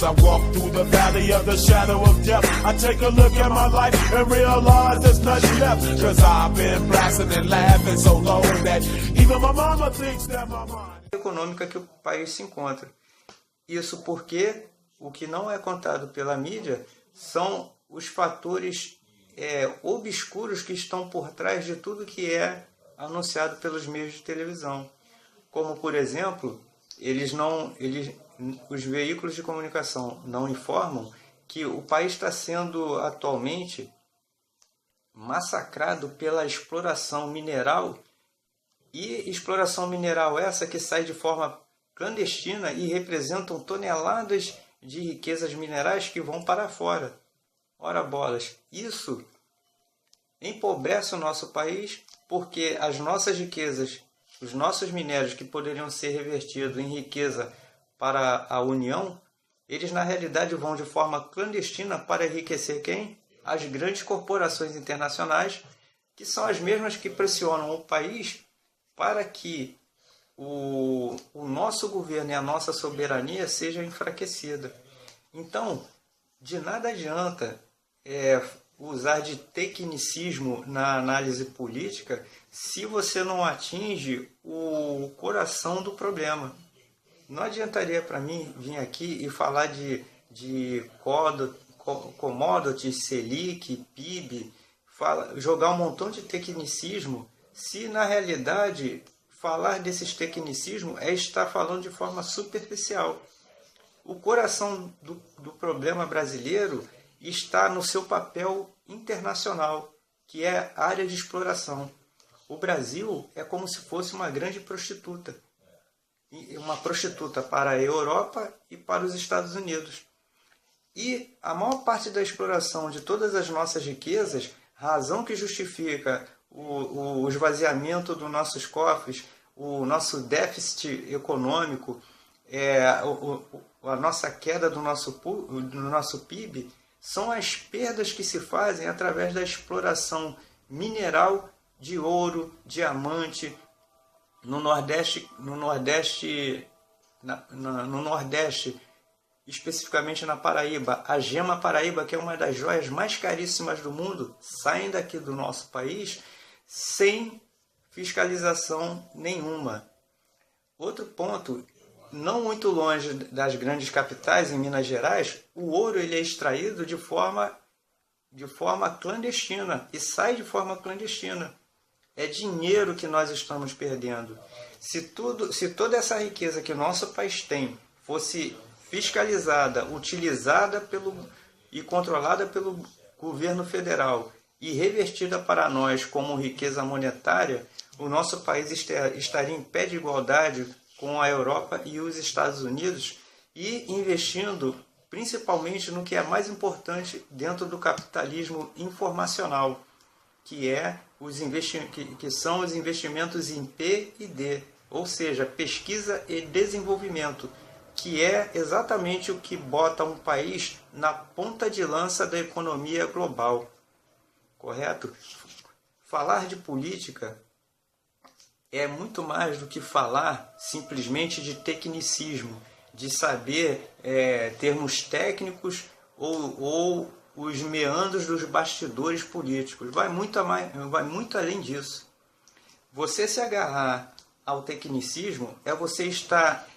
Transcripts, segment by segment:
I walk through the valley of the shadow of death, I take a look at my life and realize there's nothing left. Cause I've been blasting and laughing so long that even my mama thinks that my mind... econômica que o país se encontra. Isso porque o que não é contado pela mídia são os fatores obscuros que estão por trás de tudo que é anunciado pelos meios de televisão. Como, por exemplo, os veículos de comunicação não informam que o país está sendo atualmente massacrado pela exploração mineral, e exploração mineral essa que sai de forma clandestina e representam toneladas de riquezas minerais que vão para fora. Ora bolas, isso empobrece o nosso país, porque as nossas riquezas, os nossos minérios que poderiam ser revertidos em riqueza para a União, eles na realidade vão de forma clandestina para enriquecer quem? As grandes corporações internacionais, que são as mesmas que pressionam o país para que o nosso governo e a nossa soberania seja enfraquecida. Então, de nada adianta usar de tecnicismo na análise política se você não atinge o coração do problema. Não adiantaria para mim vir aqui e falar de commodities, Selic, PIB, jogar um montão de tecnicismo, se na realidade falar desses tecnicismos é estar falando de forma superficial. O coração do problema brasileiro está no seu papel internacional, que é a área de exploração. O Brasil é como se fosse uma grande prostituta. Uma prostituta para a Europa e para os Estados Unidos. E a maior parte da exploração de todas as nossas riquezas, razão que justifica o esvaziamento dos nossos cofres, o nosso déficit econômico, a nossa queda do nosso PIB, são as perdas que se fazem através da exploração mineral de ouro, diamante, no Nordeste, especificamente na Paraíba. A gema Paraíba, que é uma das joias mais caríssimas do mundo, saem daqui do nosso país sem fiscalização nenhuma. Outro ponto, não muito longe das grandes capitais, em Minas Gerais, o ouro ele é extraído de forma clandestina e sai de forma clandestina. É dinheiro que nós estamos perdendo. Se toda essa riqueza que o nosso país tem fosse fiscalizada, utilizada e controlada pelo governo federal e revertida para nós como riqueza monetária, o nosso país estaria em pé de igualdade com a Europa e os Estados Unidos e investindo principalmente no que é mais importante dentro do capitalismo informacional, que são os investimentos em P&D, ou seja, pesquisa e desenvolvimento, que é exatamente o que bota um país na ponta de lança da economia global. Correto? Falar de política é muito mais do que falar simplesmente de tecnicismo, de saber termos técnicos ou os meandros dos bastidores políticos. Vai muito além disso. Você se agarrar ao tecnicismo é você estar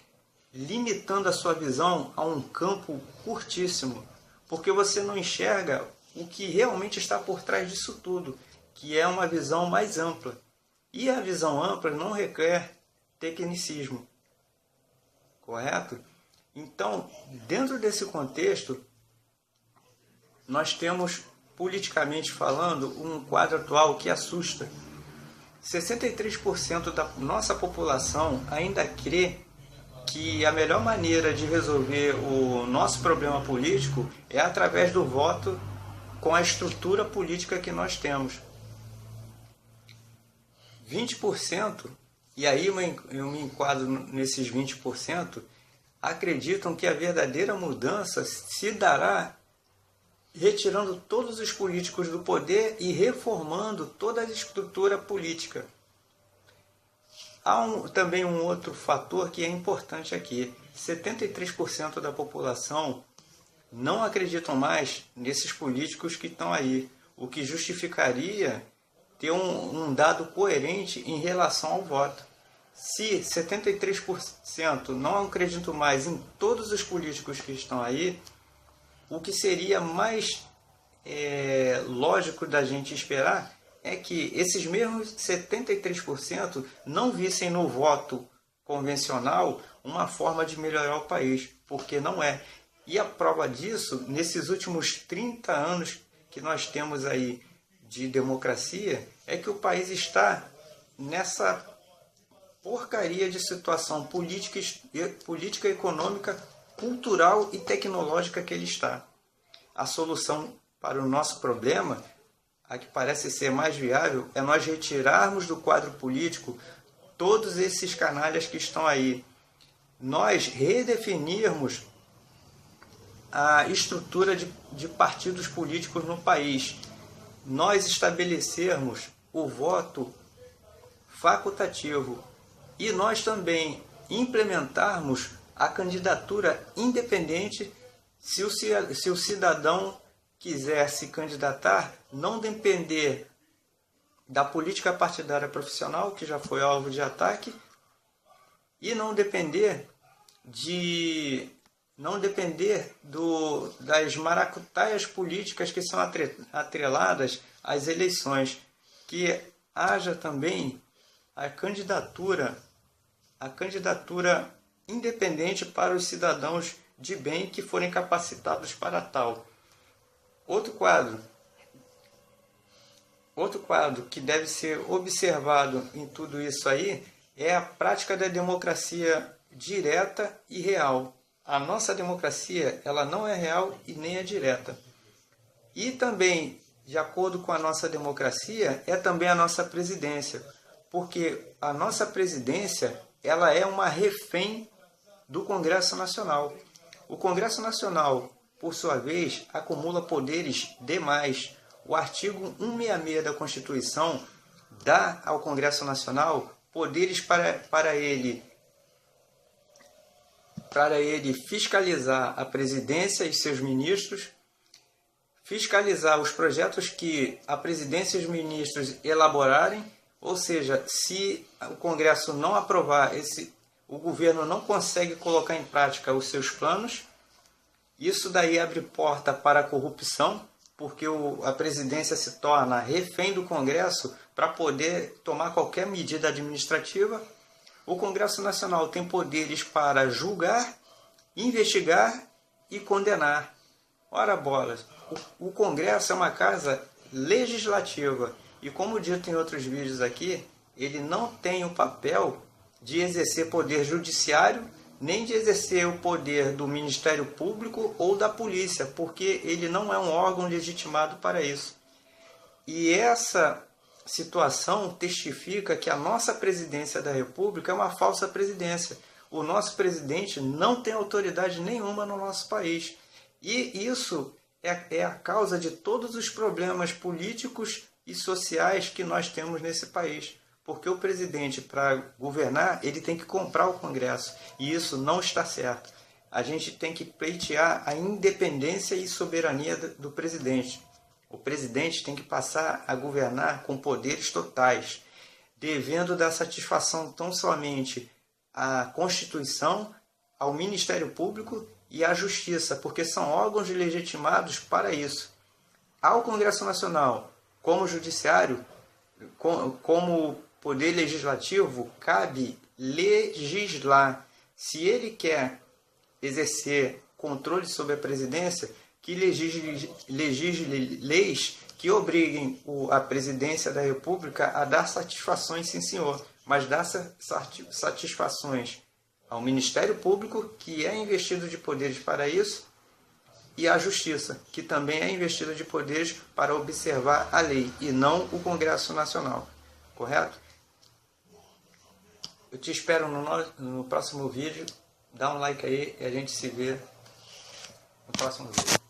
limitando a sua visão a um campo curtíssimo, porque você não enxerga o que realmente está por trás disso tudo, que é uma visão mais ampla. E a visão ampla não requer tecnicismo. Correto? Então, dentro desse contexto, nós temos, politicamente falando, um quadro atual que assusta. 63% da nossa população ainda crê que a melhor maneira de resolver o nosso problema político é através do voto com a estrutura política que nós temos. 20%, e aí eu me enquadro nesses 20%, acreditam que a verdadeira mudança se dará retirando todos os políticos do poder e reformando toda a estrutura política. Há também um outro fator que é importante aqui. 73% da população não acreditam mais nesses políticos que estão aí, o que justificaria ter um dado coerente em relação ao voto. Se 73% não acreditam mais em todos os políticos que estão aí, o que seria mais lógico da gente esperar é que esses mesmos 73% não vissem no voto convencional uma forma de melhorar o país, porque não é. E a prova disso, nesses últimos 30 anos que nós temos aí de democracia, é que o país está nessa porcaria de situação política, econômica, cultural e tecnológica que ele está. A solução para o nosso problema, a que parece ser mais viável, é nós retirarmos do quadro político todos esses canalhas que estão aí. Nós redefinirmos a estrutura de partidos políticos no país. Nós estabelecermos o voto facultativo e nós também implementarmos a candidatura independente se o cidadão quiser se candidatar, não depender da política partidária profissional, que já foi alvo de ataque, e não depender das maracutaias políticas que são atreladas às eleições, que haja também a candidatura independente para os cidadãos de bem que forem capacitados para tal. Outro quadro que deve ser observado em tudo isso aí é a prática da democracia direta e real. A nossa democracia, ela não é real e nem é direta. E também, de acordo com a nossa democracia, é também a nossa presidência, porque a nossa presidência, ela é uma refém do Congresso Nacional. O Congresso Nacional, por sua vez, acumula poderes demais. O artigo 166 da Constituição dá ao Congresso Nacional poderes para ele fiscalizar a presidência e seus ministros, fiscalizar os projetos que a presidência e os ministros elaborarem, ou seja, se o Congresso não aprovar, o governo não consegue colocar em prática os seus planos. Isso daí abre porta para a corrupção, porque a presidência se torna refém do Congresso para poder tomar qualquer medida administrativa. O Congresso Nacional tem poderes para julgar, investigar e condenar. Ora bolas, o Congresso é uma casa legislativa e, como dito em outros vídeos aqui, ele não tem o papel de exercer poder judiciário, nem de exercer o poder do Ministério Público ou da polícia, porque ele não é um órgão legitimado para isso. E essa situação testifica que a nossa presidência da República é uma falsa presidência. O nosso presidente não tem autoridade nenhuma no nosso país. E isso é a causa de todos os problemas políticos e sociais que nós temos nesse país. Porque o presidente, para governar, ele tem que comprar o Congresso. E isso não está certo. A gente tem que pleitear a independência e soberania do presidente. O presidente tem que passar a governar com poderes totais, devendo dar satisfação tão somente à Constituição, ao Ministério Público e à Justiça, porque são órgãos legitimados para isso. Ao Congresso Nacional, como Judiciário, como Poder Legislativo, cabe legislar. Se ele quer exercer controle sobre a presidência, que legisle leis que obriguem a presidência da República a dar satisfações, sim senhor, mas dar satisfações ao Ministério Público, que é investido de poderes para isso, e à Justiça, que também é investido de poderes para observar a lei, e não o Congresso Nacional. Correto? Eu te espero no próximo vídeo. Dá um like aí e a gente se vê no próximo vídeo.